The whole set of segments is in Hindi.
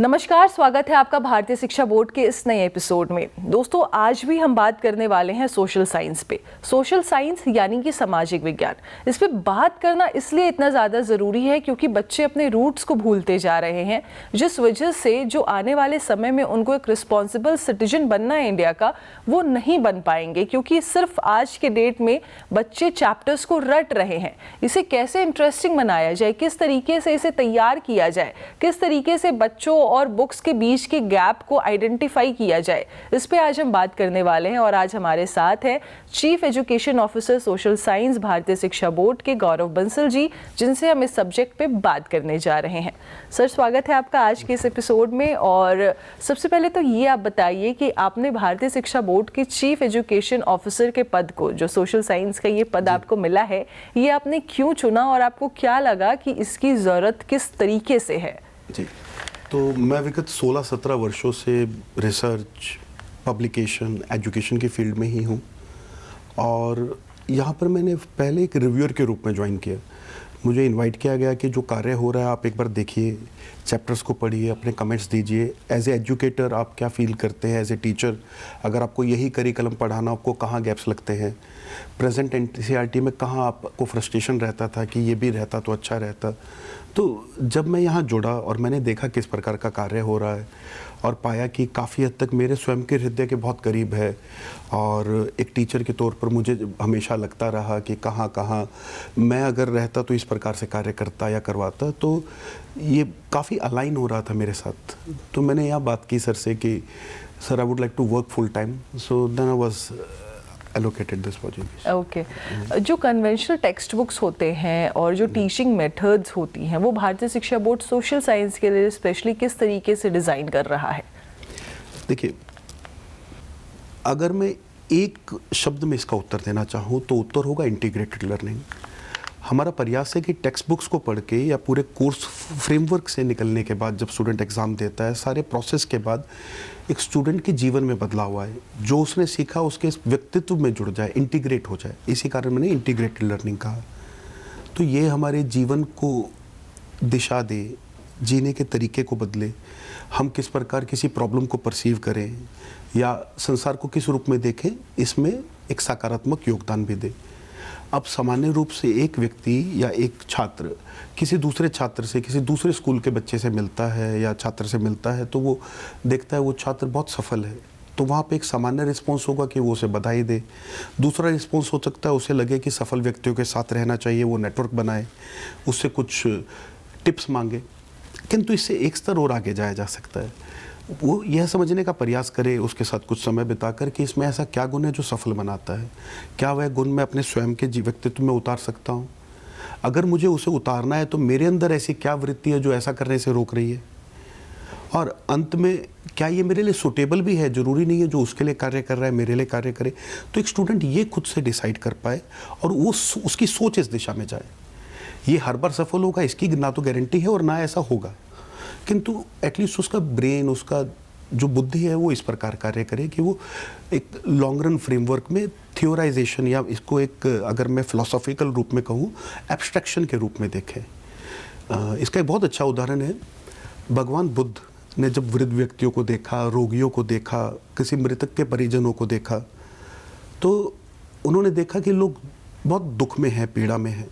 नमस्कार, स्वागत है आपका भारतीय शिक्षा बोर्ड के इस नए एपिसोड में। दोस्तों, आज भी हम बात करने वाले हैं सोशल साइंस पे। सोशल साइंस यानी कि सामाजिक विज्ञान। इस पे बात करना इसलिए इतना ज़्यादा ज़रूरी है क्योंकि बच्चे अपने रूट्स को भूलते जा रहे हैं, जिस वजह से जो आने वाले समय में उनको एक रिस्पॉन्सिबल सिटीजन बनना है इंडिया का, वो नहीं बन पाएंगे क्योंकि सिर्फ आज के डेट में बच्चे चैप्टर्स को रट रहे हैं। इसे कैसे इंटरेस्टिंग बनाया जाए, किस तरीके से इसे तैयार किया जाए, किस तरीके से बच्चों और बुक्स के बीच के गैप को आइडेंटिफाई किया जाए, इस पे आज हम बात करने वाले हैं। और आज हमारे साथ है chief education officer social science भारतीय शिक्षा बोर्ड के गौरव बंसल जी, जिनसे हम इस सब्जेक्ट पे बात करने जा रहे हैं। सर, स्वागत है आपका आज के इस एपिसोड में। और सबसे पहले तो ये आप बताइए कि आपने भारतीय शिक्षा बोर्ड के चीफ एजुकेशन ऑफिसर के पद को, जो सोशल साइंस का ये पद आपको मिला है, ये आपने क्यों चुना और आपको क्या लगा कि इसकी ज़रूरत किस तरीके से है? जी, तो मैं विगत 16-17 वर्षों से रिसर्च, पब्लिकेशन, एजुकेशन की फील्ड में ही हूँ और यहाँ पर मैंने पहले एक रिव्यूअर के रूप में ज्वाइन किया। मुझे इनवाइट किया गया कि जो कार्य हो रहा है आप एक बार देखिए, चैप्टर्स को पढ़िए, अपने कमेंट्स दीजिए। एज ए एजुकेटर आप क्या फील करते हैं, एज ए टीचर अगर आपको यही करिकुलम पढ़ाना, आपको कहाँ गैप्स लगते हैं, प्रेजेंट एनसीईआरटी में कहाँ आपको फ्रस्ट्रेशन रहता था कि ये भी रहता तो अच्छा रहता। तो जब मैं यहाँ जुड़ा और मैंने देखा किस प्रकार का कार्य हो रहा है और पाया कि काफ़ी हद तक मेरे स्वयं के हृदय के बहुत करीब है और एक टीचर के तौर पर मुझे हमेशा लगता रहा कि कहाँ कहाँ मैं अगर रहता तो इस प्रकार से कार्य करता या करवाता, तो ये काफ़ी अलाइन हो रहा था मेरे साथ। तो मैंने यह बात की सर से कि sir, I would like to work full time. So then I was allocated this project. Okay. जो कन्वेंशनल टेक्स्ट बुक्स होते हैं और जो टीचिंग मेथड्स होती हैं, वो भारतीय शिक्षा बोर्ड सोशल साइंस के लिए स्पेशली किस तरीके से डिज़ाइन कर रहा है? देखिए, अगर मैं एक शब्द में इसका उत्तर देना चाहूँ तो उत्तर होगा इंटीग्रेटेड लर्निंग। हमारा प्रयास है कि टेक्स्ट बुक्स को पढ़ के या पूरे कोर्स फ्रेमवर्क से निकलने के बाद जब स्टूडेंट एग्ज़ाम देता है, सारे प्रोसेस के बाद एक स्टूडेंट के जीवन में बदलाव आए, जो उसने सीखा उसके व्यक्तित्व में जुड़ जाए, इंटीग्रेट हो जाए। इसी कारण मैंने इंटीग्रेटेड लर्निंग कहा। तो ये हमारे जीवन को दिशा दे, जीने के तरीके को बदले, हम किस प्रकार किसी प्रॉब्लम को परसीव करें या संसार को किस रूप में देखें, इसमें एक सकारात्मक योगदान भी दे। अब सामान्य रूप से एक व्यक्ति या एक छात्र किसी दूसरे छात्र से, किसी दूसरे स्कूल के बच्चे से मिलता है या छात्र से मिलता है, तो वो देखता है वो छात्र बहुत सफल है, तो वहाँ पे एक सामान्य रिस्पॉन्स होगा कि वो उसे बधाई दे। दूसरा रिस्पॉन्स हो सकता है उसे लगे कि सफल व्यक्तियों के साथ रहना चाहिए, वो नेटवर्क बनाए, उससे कुछ टिप्स मांगे। किंतु इससे एक स्तर और आगे जाया जा सकता है। वो यह समझने का प्रयास करे उसके साथ कुछ समय बिताकर कि इसमें ऐसा क्या गुण है जो सफल बनाता है, क्या वह गुण मैं अपने स्वयं के व्यक्तित्व में उतार सकता हूँ। अगर मुझे उसे उतारना है तो मेरे अंदर ऐसी क्या वृत्ति है जो ऐसा करने से रोक रही है, और अंत में क्या ये मेरे लिए सूटेबल भी है। जरूरी नहीं है जो उसके लिए कार्य कर रहा है मेरे लिए कार्य करे। तो एक स्टूडेंट ये खुद से डिसाइड कर पाए और वो उसकी सोच इस दिशा में जाए। ये हर बार सफल होगा इसकी ना तो गारंटी है और ना ऐसा होगा, किंतु एटलीस्ट उसका ब्रेन, उसका जो बुद्धि है वो इस प्रकार कार्य करे कि वो एक लॉन्ग रन फ्रेमवर्क में थियोराइजेशन, या इसको एक अगर मैं फिलोसॉफिकल रूप में कहूँ, एब्स्ट्रैक्शन के रूप में देखें। इसका एक बहुत अच्छा उदाहरण है, भगवान बुद्ध ने जब वृद्ध व्यक्तियों को देखा, रोगियों को देखा, किसी मृतक के परिजनों को देखा, तो उन्होंने देखा कि लोग बहुत दुख में हैं, पीड़ा में हैं।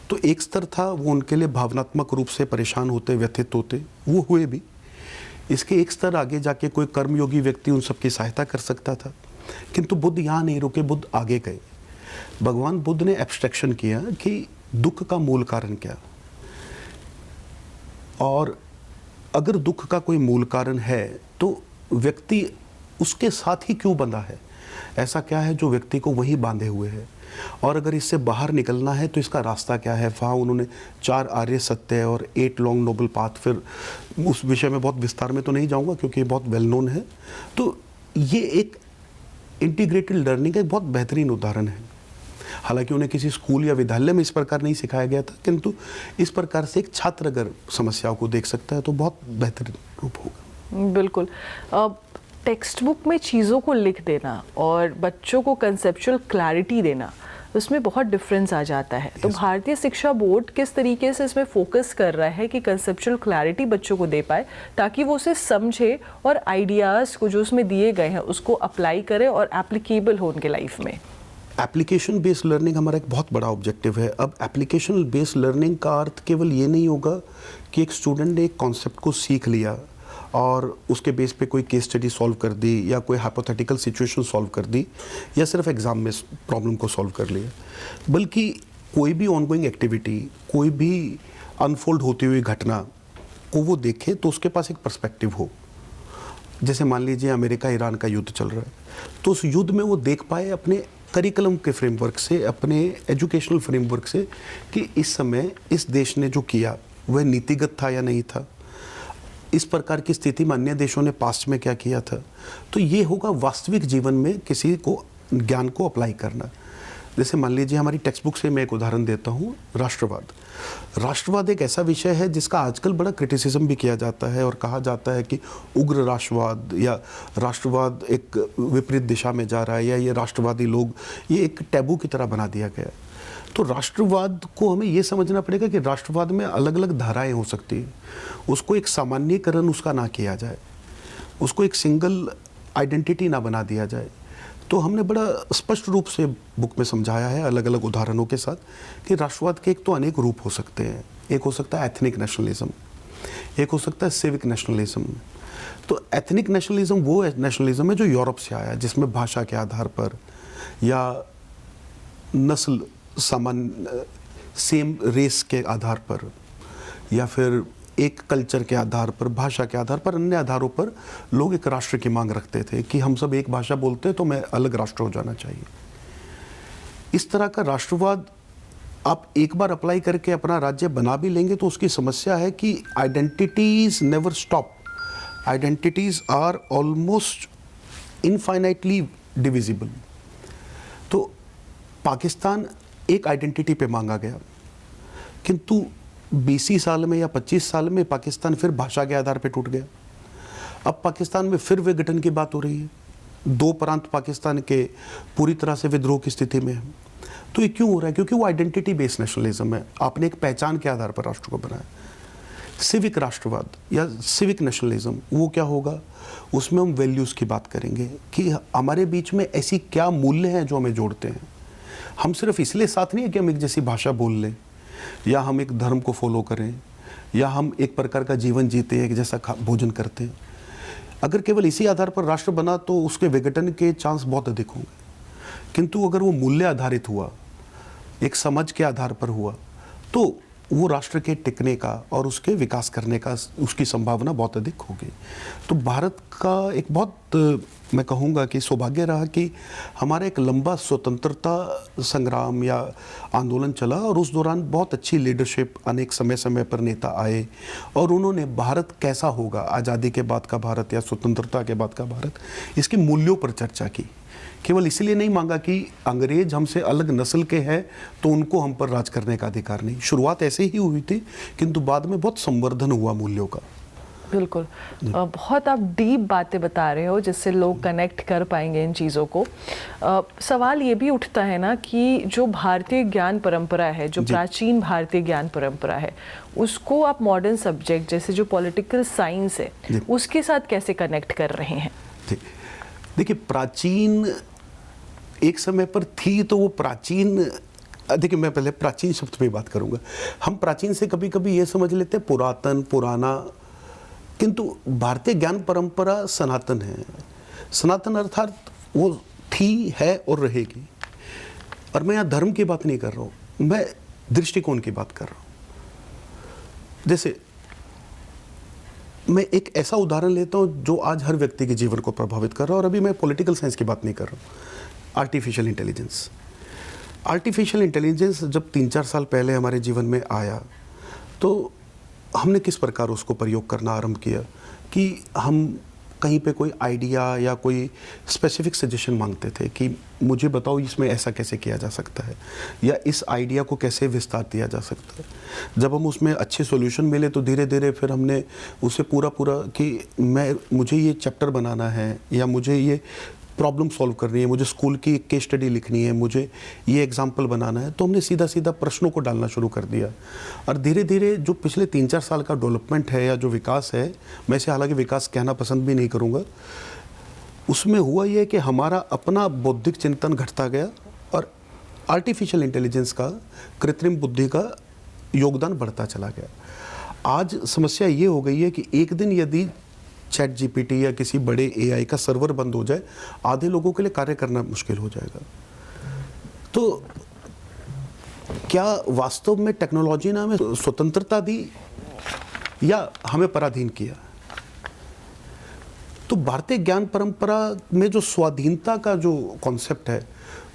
तो एक स्तर था वो उनके लिए भावनात्मक रूप से परेशान होते, व्यथित होते, वो हुए भी। इसके एक स्तर आगे जाके कोई कर्मयोगी व्यक्ति उन सबकी सहायता कर सकता था, किंतु बुद्ध यहाँ नहीं रुके, बुद्ध आगे गए। भगवान बुद्ध ने एब्स्ट्रैक्शन किया कि दुख का मूल कारण क्या, और अगर दुख का कोई मूल कारण है तो व्यक्ति उसके साथ ही क्यों बंधा है, ऐसा क्या है जो व्यक्ति को वहीं बांधे हुए है, और अगर इससे बाहर निकलना है तो इसका रास्ता क्या है। वहाँ उन्होंने 4 आर्य सत्य और 8 लॉन्ग नोबल पाथ, फिर उस विषय में बहुत विस्तार में तो नहीं जाऊँगा क्योंकि ये बहुत वेल नोन है। तो ये एक इंटीग्रेटेड लर्निंग का एक बहुत बेहतरीन उदाहरण है। हालांकि उन्हें किसी स्कूल या विद्यालय में इस प्रकार नहीं सिखाया गया था, किंतु इस प्रकार से एक छात्र अगर समस्याओं को देख सकता है तो बहुत बेहतरीन रूप होगा। बिल्कुल। टेक्स्ट बुक में चीज़ों को लिख देना और बच्चों को कंसेप्चुअल क्लैरिटी देना, उसमें बहुत डिफरेंस आ जाता है। तो भारतीय शिक्षा बोर्ड किस तरीके से इसमें फोकस कर रहा है कि कंसेप्चुअल क्लैरिटी बच्चों को दे पाए, ताकि वो उसे समझे और आइडियाज़ को जो उसमें दिए गए हैं उसको अप्लाई करे और एप्लीकेबल हो उनके लाइफ में? एप्लीकेशन बेस्ड लर्निंग हमारा एक बहुत बड़ा ऑब्जेक्टिव है। अब एप्लीकेशन बेस्ड लर्निंग का अर्थ केवल ये नहीं होगा कि एक स्टूडेंट ने एक कॉन्सेप्ट को सीख लिया और उसके बेस पे कोई केस स्टडी सॉल्व कर दी या कोई हाइपोथेटिकल सिचुएशन सॉल्व कर दी या सिर्फ एग्जाम में प्रॉब्लम को सॉल्व कर लिया, बल्कि कोई भी ऑनगोइंग एक्टिविटी, कोई भी अनफोल्ड होती हुई घटना को वो देखे तो उसके पास एक पर्सपेक्टिव हो। जैसे मान लीजिए अमेरिका ईरान का युद्ध चल रहा है, तो उस युद्ध में वो देख पाए अपने करिकुलम के फ्रेमवर्क से, अपने एजुकेशनल फ्रेमवर्क से, कि इस समय इस देश ने जो किया वह नीतिगत था या नहीं था, इस प्रकार की स्थिति में अन्य देशों ने पास्ट में क्या किया था। तो ये होगा वास्तविक जीवन में किसी को ज्ञान को अप्लाई करना। जैसे मान लीजिए हमारी टेक्स्ट बुक से मैं एक उदाहरण देता हूँ, राष्ट्रवाद। राष्ट्रवाद एक ऐसा विषय है जिसका आजकल बड़ा क्रिटिसिज्म भी किया जाता है और कहा जाता है कि उग्र राष्ट्रवाद या राष्ट्रवाद एक विपरीत दिशा में जा रहा है, या ये राष्ट्रवादी लोग, ये एक टैबू की तरह बना दिया गया। तो राष्ट्रवाद को हमें ये समझना पड़ेगा कि राष्ट्रवाद में अलग अलग धाराएं हो सकती हैं, उसको एक सामान्यीकरण उसका ना किया जाए, उसको एक सिंगल आइडेंटिटी ना बना दिया जाए। तो हमने बड़ा स्पष्ट रूप से बुक में समझाया है अलग अलग उदाहरणों के साथ कि राष्ट्रवाद के एक तो अनेक रूप हो सकते हैं। एक हो सकता है एथनिक नेशनलिज्म, एक हो सकता है सिविक नेशनलिज्म। तो एथनिक नेशनलिज्म वो नेशनलिज्म है जो यूरोप से आया, जिसमें भाषा के आधार पर या नस्ल सामान्य सेम रेस के आधार पर या फिर एक कल्चर के आधार पर, भाषा के आधार पर, अन्य आधारों पर लोग एक राष्ट्र की मांग रखते थे कि हम सब एक भाषा बोलते हैं तो मैं अलग राष्ट्र हो जाना चाहिए। इस तरह का राष्ट्रवाद आप एक बार अप्लाई करके अपना राज्य बना भी लेंगे तो उसकी समस्या है कि identities never stop, identities are almost infinitely divisible. तो पाकिस्तान एक आइडेंटिटी पे मांगा गया, किंतु 20 साल में या 25 साल में पाकिस्तान फिर भाषा के आधार पे टूट गया। अब पाकिस्तान में फिर विघटन की बात हो रही है, 2 प्रांत पाकिस्तान के पूरी तरह से विद्रोह की स्थिति में है। तो ये क्यों हो रहा है? क्योंकि वो आइडेंटिटी बेस्ड नेशनलिज्म है, आपने एक पहचान के आधार पर राष्ट्र को बनाया। सिविक राष्ट्रवाद या सिविक नेशनलिज्म वो क्या होगा? उसमें हम वैल्यूज़ की बात करेंगे कि हमारे बीच में ऐसी क्या मूल्य हैं जो हमें जोड़ते हैं। हम सिर्फ इसलिए साथ नहीं है कि हम एक जैसी भाषा बोल लें या हम एक धर्म को फॉलो करें या हम एक प्रकार का जीवन जीते हैं, एक जैसा भोजन करते हैं। अगर केवल इसी आधार पर राष्ट्र बना तो उसके विघटन के चांस बहुत अधिक होंगे, किंतु अगर वो मूल्य आधारित हुआ, एक समझ के आधार पर हुआ, तो वो राष्ट्र के टिकने का और उसके विकास करने का उसकी संभावना बहुत अधिक होगी। तो भारत का एक बहुत मैं कहूँगा कि सौभाग्य रहा कि हमारा एक लंबा स्वतंत्रता संग्राम या आंदोलन चला और उस दौरान बहुत अच्छी लीडरशिप, अनेक समय समय पर नेता आए और उन्होंने भारत कैसा होगा, आज़ादी के बाद का भारत या स्वतंत्रता के बाद का भारत, इसके मूल्यों पर चर्चा की। केवल इसलिए नहीं मांगा कि अंग्रेज हमसे अलग नस्ल के हैं तो उनको हम पर राज करने का अधिकार नहीं। शुरुआत ऐसे ही हुई थी, किंतु बाद में बहुत संवर्धन हुआ मूल्यों का। बिल्कुल, बहुत आप डीप बातें बता रहे हो जिससे लोग कनेक्ट कर पाएंगे इन चीज़ों को। सवाल ये भी उठता है ना कि जो भारतीय ज्ञान परंपरा है, जो प्राचीन भारतीय ज्ञान परंपरा है, उसको आप मॉडर्न सब्जेक्ट जैसे जो पॉलिटिकल साइंस है उसके साथ कैसे कनेक्ट कर रहे हैं? देखिए, प्राचीन एक समय पर थी तो वो प्राचीन, देखिए मैं पहले प्राचीन शब्द पे बात करूंगा। हम प्राचीन से कभी कभी ये समझ लेते हैं पुरातन, पुराना, किंतु भारतीय ज्ञान परंपरा सनातन है। सनातन अर्थात वो थी, है और रहेगी। और मैं यहाँ धर्म की बात नहीं कर रहा हूँ, मैं दृष्टिकोण की बात कर रहा हूँ। जैसे मैं एक ऐसा उदाहरण लेता हूँ जो आज हर व्यक्ति के जीवन को प्रभावित कर रहा है, और अभी मैं पॉलिटिकल साइंस की बात नहीं कर रहा हूँ, आर्टिफिशियल इंटेलिजेंस। आर्टिफिशियल इंटेलिजेंस जब 3-4 साल पहले हमारे जीवन में आया तो हमने किस प्रकार उसको प्रयोग करना आरंभ किया कि हम कहीं पे कोई आइडिया या कोई स्पेसिफिक सजेशन मांगते थे कि मुझे बताओ इसमें ऐसा कैसे किया जा सकता है या इस आइडिया को कैसे विस्तार दिया जा सकता है। जब हम उसमें अच्छे सॉल्यूशन मिले तो धीरे धीरे फिर हमने उसे पूरा कि मुझे ये चैप्टर बनाना है या मुझे ये प्रॉब्लम सॉल्व करनी है, मुझे स्कूल की केस स्टडी लिखनी है, मुझे ये एग्जाम्पल बनाना है, तो हमने सीधा सीधा प्रश्नों को डालना शुरू कर दिया। और धीरे धीरे जो पिछले 3-4 साल का डेवलपमेंट है या जो विकास है, मैं इसे हालांकि विकास कहना पसंद भी नहीं करूँगा, उसमें हुआ ये कि हमारा अपना बौद्धिक चिंतन घटता गया और आर्टिफिशियल इंटेलिजेंस का, कृत्रिम बुद्धि का योगदान बढ़ता चला गया। आज समस्या ये हो गई है कि एक दिन यदि चैट जीपीटी या किसी बड़े एआई का सर्वर बंद हो जाए, आधे लोगों के लिए कार्य करना मुश्किल हो जाएगा। तो क्या वास्तव में टेक्नोलॉजी ने हमें स्वतंत्रता दी या हमें पराधीन किया? तो भारतीय ज्ञान परंपरा में जो स्वाधीनता का जो कॉन्सेप्ट है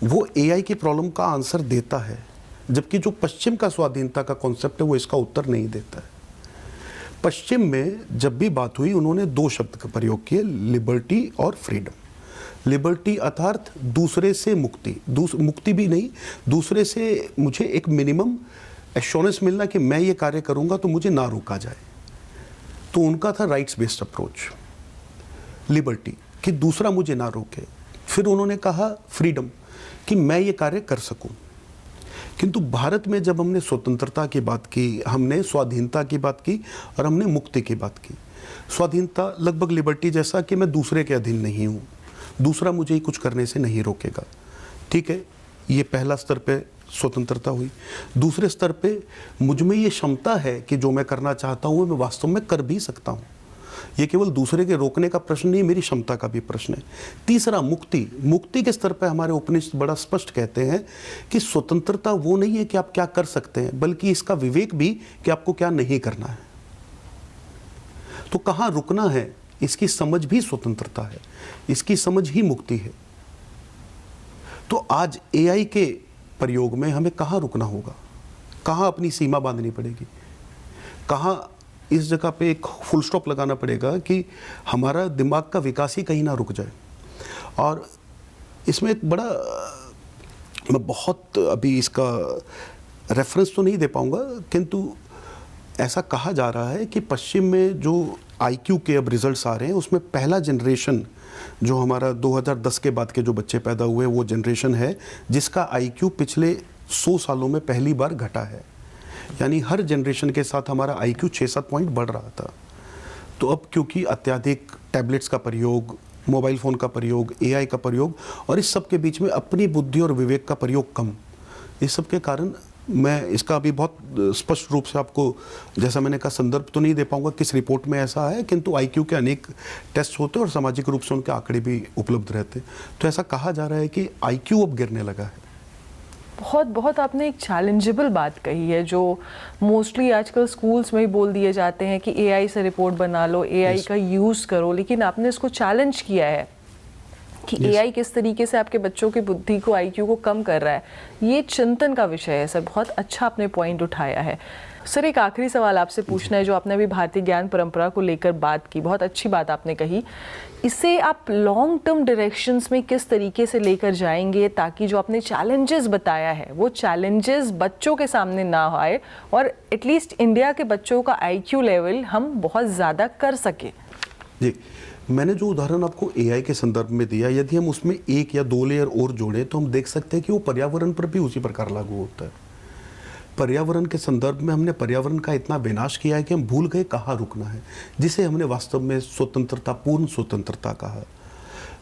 वो एआई की प्रॉब्लम का आंसर देता है, जबकि जो पश्चिम का स्वाधीनता का कॉन्सेप्ट है वो इसका उत्तर नहीं देता है। पश्चिम में जब भी बात हुई उन्होंने 2 शब्द का प्रयोग किए, लिबर्टी और फ्रीडम। लिबर्टी अर्थात दूसरे से मुक्ति, मुक्ति भी नहीं, दूसरे से मुझे एक मिनिमम एश्योरेंस मिलना कि मैं ये कार्य करूंगा तो मुझे ना रोका जाए। तो उनका था राइट्स बेस्ड अप्रोच, लिबर्टी कि दूसरा मुझे ना रोके। फिर उन्होंने कहा फ्रीडम कि मैं ये कार्य कर सकूं। किंतु भारत में जब हमने स्वतंत्रता की बात की, हमने स्वाधीनता की बात की और हमने मुक्ति की बात की। स्वाधीनता लगभग लिबर्टी जैसा कि मैं दूसरे के अधीन नहीं हूँ, दूसरा मुझे ही कुछ करने से नहीं रोकेगा। ठीक है, ये पहला स्तर पे स्वतंत्रता हुई। दूसरे स्तर पे मुझ में ये क्षमता है कि जो मैं करना चाहता हूँ मैं वास्तव में कर भी सकता हूँ। ये केवल दूसरे के रोकने का प्रश्न नहीं, मेरी क्षमता का भी प्रश्न है। तीसरा मुक्ति। मुक्ति के स्तर पर हमारे उपनिषद बड़ा स्पष्ट कहते हैं कि स्वतंत्रता वो नहीं है कि आप क्या कर सकते हैं, बल्कि इसका विवेक भी कि आपको क्या नहीं करना है। तो कहाँ रुकना है इसकी समझ भी स्वतंत्रता है, इसकी समझ ही मुक्ति है। तो आज एआई के प्रयोग में हमें कहाँ रुकना होगा, कहाँ अपनी सीमा बांधनी पड़ेगी, कहाँ इस जगह पे एक फुल स्टॉप लगाना पड़ेगा कि हमारा दिमाग का विकास ही कहीं ना रुक जाए। और इसमें एक बड़ा, मैं बहुत अभी इसका रेफरेंस तो नहीं दे पाऊंगा, किंतु ऐसा कहा जा रहा है कि पश्चिम में जो आईक्यू के अब रिजल्ट्स आ रहे हैं उसमें पहला जनरेशन जो हमारा 2010 के बाद के जो बच्चे पैदा हुए वो जनरेशन है जिसका आईक्यू पिछले 100 सालों में पहली बार घटा है। यानी हर जनरेशन के साथ हमारा आईक्यू 6-7 पॉइंट बढ़ रहा था। तो अब क्योंकि अत्यधिक टैबलेट्स का प्रयोग, मोबाइल फ़ोन का प्रयोग, एआई का प्रयोग और इस सब के बीच में अपनी बुद्धि और विवेक का प्रयोग कम, इस सब के कारण मैं इसका अभी बहुत स्पष्ट रूप से आपको, जैसा मैंने कहा, संदर्भ तो नहीं दे पाऊंगा किस रिपोर्ट में ऐसा है, किंतु आईक्यू के अनेक टेस्ट होते हैं और सामाजिक रूप से उनके आंकड़े भी उपलब्ध रहते हैं। तो ऐसा कहा जा रहा है कि आईक्यू अब गिरने लगा है। बहुत आपने एक चैलेंजेबल बात कही है जो मोस्टली आजकल स्कूल्स में ही बोल दिए जाते हैं कि एआई से रिपोर्ट बना लो, एआई का यूज़ करो, लेकिन आपने इसको चैलेंज किया है कि एआई किस तरीके से आपके बच्चों की बुद्धि को, आईक्यू को कम कर रहा है। ये चिंतन का विषय है सर, बहुत अच्छा आपने पॉइंट उठाया है। सर एक आखिरी सवाल आपसे पूछना है, जो आपने अभी भारतीय ज्ञान परंपरा को लेकर बात की, बहुत अच्छी बात आपने कही, इसे आप लॉन्ग टर्म डायरेक्शंस में किस तरीके से लेकर जाएंगे ताकि जो आपने चैलेंजेस बताया है वो चैलेंजेस बच्चों के सामने ना आए और एटलीस्ट इंडिया के बच्चों का आईक्यू लेवल हम बहुत ज़्यादा कर सके? जी, मैंने जो उदाहरण आपको एआई के संदर्भ में दिया, यदि हम उसमें 1 या 2 लेयर और जोड़ें तो हम देख सकते हैं कि वो पर्यावरण पर भी उसी प्रकार लागू होता है। पर्यावरण के संदर्भ में हमने पर्यावरण का इतना विनाश किया है कि हम भूल गए कहाँ रुकना है, जिसे हमने वास्तव में स्वतंत्रता, पूर्ण स्वतंत्रता कहा।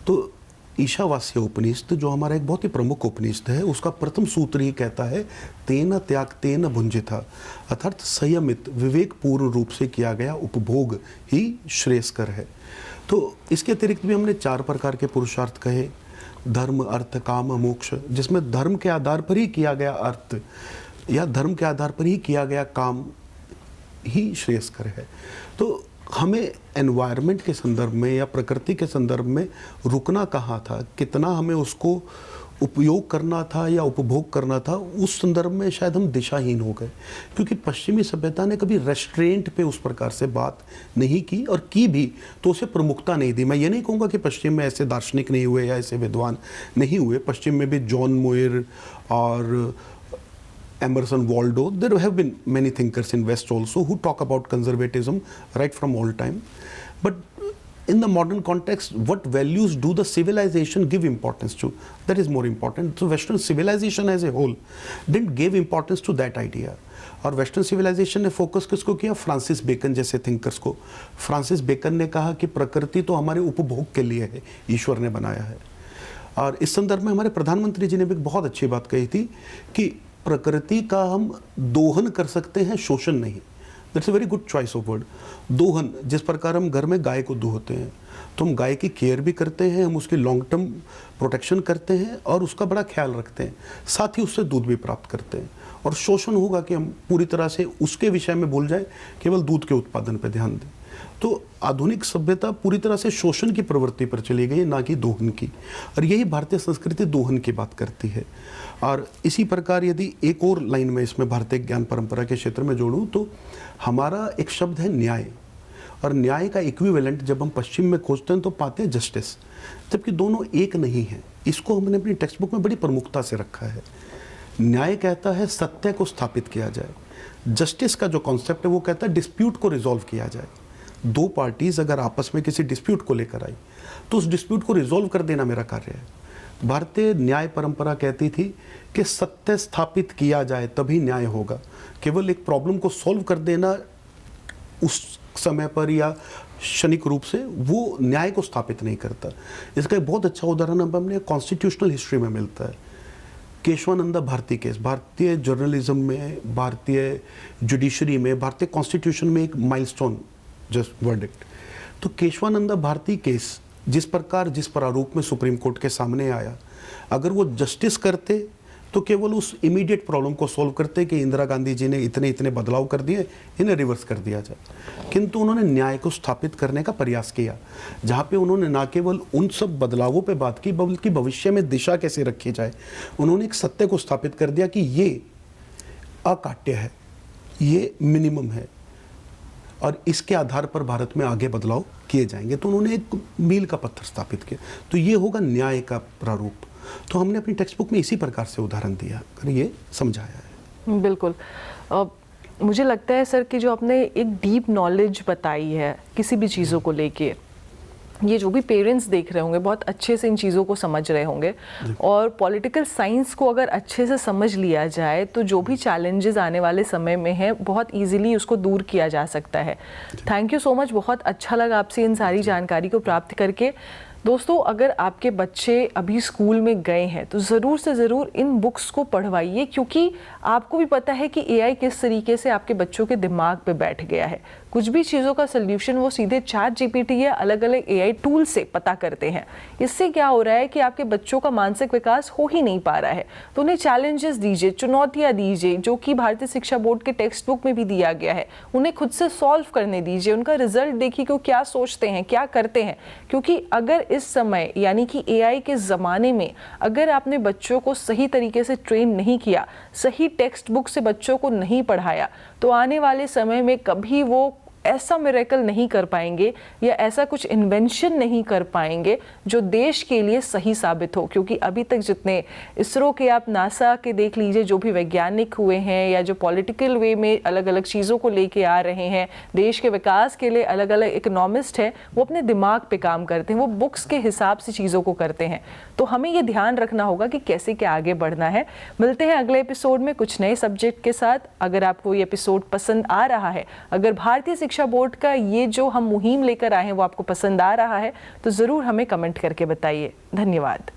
तो ईशावास्य उपनिषद जो हमारा एक बहुत ही प्रमुख उपनिषद है, उसका प्रथम सूत्र ही कहता है तेन त्याक्तेन भुंजिता, अर्थात संयमित विवेक पूर्ण रूप से किया गया उपभोग ही श्रेयस्कर है। तो इसके अतिरिक्त भी हमने 4 प्रकार के पुरुषार्थ कहे, धर्म, अर्थ, काम, मोक्ष, जिसमें धर्म के आधार पर ही किया गया अर्थ या धर्म के आधार पर ही किया गया काम ही श्रेयस्कर है। तो हमें एनवायरनमेंट के संदर्भ में या प्रकृति के संदर्भ में रुकना कहाँ था, कितना हमें उसको उपयोग करना था या उपभोग करना था, उस संदर्भ में शायद हम दिशाहीन हो गए, क्योंकि पश्चिमी सभ्यता ने कभी रेस्ट्रेंट पे उस प्रकार से बात नहीं की, और की भी तो उसे प्रमुखता नहीं दी। मैं ये नहीं कहूँगा कि पश्चिम में ऐसे दार्शनिक नहीं हुए या ऐसे विद्वान नहीं हुए, पश्चिम में भी जॉन मुयर और Emerson, Waldo, there have been many thinkers in West also who talk about conservatism right from all time. But in the modern context, what values do the civilization give importance to? That is more important. So Western civilization as a whole didn't give importance to that idea. और वेस्टर्न सिविलाइजेशन ने फोकस किसको किया? फ्रांसिस बेकन जैसे थिंकर्स को। फ्रांसिस बेकन ने कहा कि प्रकृति तो हमारे उपभोग के लिए है, ईश्वर ने बनाया है। और इस संदर्भ में हमारे प्रधानमंत्री जी ने भी एक बहुत अच्छी बात कही थी कि प्रकृति का हम दोहन कर सकते हैं, शोषण नहीं। That's a very good choice of word. दोहन, जिस प्रकार हम घर में गाय को दूहते हैं, तो हम गाय की केयर भी करते हैं, हम उसकी लॉन्ग टर्म प्रोटेक्शन करते हैं और उसका बड़ा ख्याल रखते हैं, साथ ही उससे दूध भी प्राप्त करते हैं। और शोषण होगा कि हम पूरी तरह से उसके विषय में भूल जाएं, केवल दूध के उत्पादन पर ध्यान दें। तो आधुनिक सभ्यता पूरी तरह से शोषण की प्रवृत्ति पर चली गई, ना कि दोहन की। और यही भारतीय संस्कृति दोहन की बात करती है। और इसी प्रकार यदि एक और लाइन में इसमें भारतीय ज्ञान परंपरा के क्षेत्र में जोड़ूं तो हमारा एक शब्द है न्याय। और न्याय का इक्विवेलेंट जब हम पश्चिम में खोजते हैं तो पाते हैं जस्टिस, जबकि दोनों एक नहीं है। इसको हमने अपनी टेक्स्ट बुक में बड़ी प्रमुखता से रखा है। न्याय कहता है सत्य को स्थापित किया जाए, जस्टिस का जो कॉन्सेप्ट है वो कहता है डिस्प्यूट को रिजॉल्व किया जाए। दो पार्टीज अगर आपस में किसी डिस्प्यूट को लेकर आई तो उस डिस्प्यूट को रिजॉल्व कर देना मेरा कार्य है। भारतीय न्याय परंपरा कहती थी कि सत्य स्थापित किया जाए तभी न्याय होगा। केवल एक प्रॉब्लम को सॉल्व कर देना उस समय पर या क्षणिक रूप से वो न्याय को स्थापित नहीं करता। इसका एक बहुत अच्छा उदाहरण हमने कॉन्स्टिट्यूशनल हिस्ट्री में मिलता है। केशवानंदा भारती केस भारतीय जर्नलिज्म में, भारतीय जुडिशरी में, भारतीय कॉन्स्टिट्यूशन में एक माइलस्टोन जस्ट वर्डिक्ट। तो केशवानंदा भारती केस जिस प्रकार जिस प्रारूप में सुप्रीम कोर्ट के सामने आया, अगर वो जस्टिस करते तो केवल उस इमीडिएट प्रॉब्लम को सॉल्व करते कि इंदिरा गांधी जी ने इतने इतने बदलाव कर दिए, इन्हें रिवर्स कर दिया जाए। किंतु उन्होंने न्याय को स्थापित करने का प्रयास किया, जहाँ पे उन्होंने न केवल उन सब बदलावों पे बात की बल्कि भविष्य में दिशा कैसे रखी जाए। उन्होंने एक सत्य को स्थापित कर दिया कि ये अकाट्य है, ये मिनिमम है और इसके आधार पर भारत में आगे बदलाव किए जाएंगे। तो उन्होंने एक मील का पत्थर स्थापित किया। तो ये होगा न्याय का प्रारूप। तो हमने अपनी टेक्स्ट बुक में इसी प्रकार से उदाहरण दिया और ये समझाया है। बिल्कुल। मुझे लगता है सर कि जो आपने एक डीप नॉलेज बताई है किसी भी चीज़ों को लेके, ये जो भी पेरेंट्स देख रहे होंगे बहुत अच्छे से इन चीज़ों को समझ रहे होंगे। और पॉलिटिकल साइंस को अगर अच्छे से समझ लिया जाए तो जो भी चैलेंजेस आने वाले समय में हैं बहुत इजीली उसको दूर किया जा सकता है। थैंक यू सो मच, बहुत अच्छा लगा आपसे इन सारी जानकारी को प्राप्त करके। दोस्तों, अगर आपके बच्चे अभी स्कूल में गए हैं तो ज़रूर से ज़रूर इन बुक्स को पढ़वाइए, क्योंकि आपको भी पता है कि एआई किस तरीके से आपके बच्चों के दिमाग पे बैठ गया है। कुछ भी चीज़ों का सल्यूशन वो सीधे चैट जीपीटी या अलग अलग एआई टूल से पता करते हैं। इससे क्या हो रहा है कि आपके बच्चों का मानसिक विकास हो ही नहीं पा रहा है। तो उन्हें चैलेंजेस दीजिए, चुनौतियाँ दीजिए, जो कि भारतीय शिक्षा बोर्ड के टेक्स्ट बुक में भी दिया गया है। उन्हें खुद से सॉल्व करने दीजिए, उनका रिजल्ट देखिए कि वो क्या सोचते हैं, क्या करते हैं। क्योंकि अगर इस समय यानी कि एआई के ज़माने में अगर आपने बच्चों को सही तरीके से ट्रेन नहीं किया, सही टेक्स्ट बुक से बच्चों को नहीं पढ़ाया, तो आने वाले समय में कभी वो ऐसा मिरेकल नहीं कर पाएंगे या ऐसा कुछ इन्वेंशन नहीं कर पाएंगे जो देश के लिए सही साबित हो। क्योंकि अभी तक जितने इसरो के, आप नासा के देख लीजिए, जो भी वैज्ञानिक हुए हैं या जो पॉलिटिकल वे में अलग अलग चीज़ों को लेके आ रहे हैं, देश के विकास के लिए अलग अलग इकोनॉमिस्ट हैं, वो अपने दिमाग पे काम करते हैं, वो बुक्स के हिसाब से चीज़ों को करते हैं। तो हमें ये ध्यान रखना होगा कि कैसे क्या आगे बढ़ना है। मिलते हैं अगले एपिसोड में कुछ नए सब्जेक्ट के साथ। अगर आपको ये एपिसोड पसंद आ रहा है, अगर भारतीय शिक्षा बोर्ड का ये जो हम मुहिम लेकर आए हैं वो आपको पसंद आ रहा है, तो ज़रूर हमें कमेंट करके बताइए। धन्यवाद।